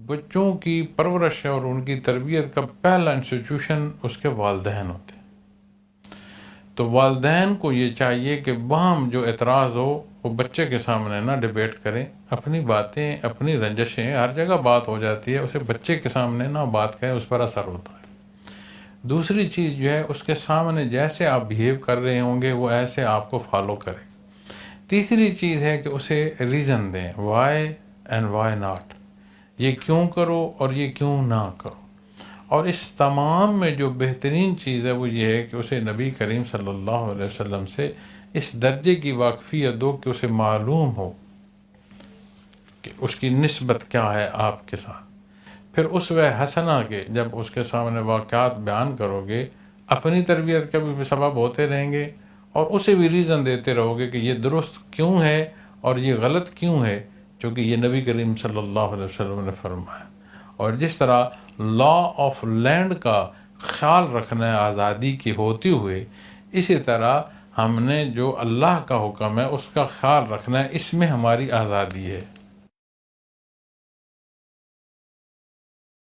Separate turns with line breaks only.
بچوں کی پرورش اور ان کی تربیت کا پہلا انسٹیٹیوشن اس کے والدین ہوتے ہیں. تو والدین کو یہ چاہیے کہ باہم جو اعتراض ہو وہ بچے کے سامنے نہ ڈیبیٹ کریں، اپنی باتیں، اپنی رنجشیں، ہر جگہ بات ہو جاتی ہے، اسے بچے کے سامنے نہ بات کریں، اس پر اثر ہوتا ہے. دوسری چیز جو ہے، اس کے سامنے جیسے آپ بیہیو کر رہے ہوں گے وہ ایسے آپ کو فالو کرے. تیسری چیز ہے کہ اسے ریزن دیں، وائی اینڈ وائی ناٹ، یہ کیوں کرو اور یہ کیوں نہ کرو. اور اس تمام میں جو بہترین چیز ہے وہ یہ ہے کہ اسے نبی کریم صلی اللہ علیہ وسلم سے اس درجے کی واقفیت دو کہ اسے معلوم ہو کہ اس کی نسبت کیا ہے آپ کے ساتھ. پھر اسوہ حسنہ کے جب اس کے سامنے واقعات بیان کرو گے، اپنی تربیت کا بھی سبب ہوتے رہیں گے اور اسے بھی ریزن دیتے رہو گے کہ یہ درست کیوں ہے اور یہ غلط کیوں ہے، چونکہ یہ نبی کریم صلی اللہ علیہ وسلم نے فرمایا. اور جس طرح لا آف لینڈ کا خیال رکھنا ہے آزادی کی ہوتے ہوئے، اسی طرح ہم نے جو اللہ کا حکم ہے اس کا خیال رکھنا ہے، اس میں ہماری آزادی ہے.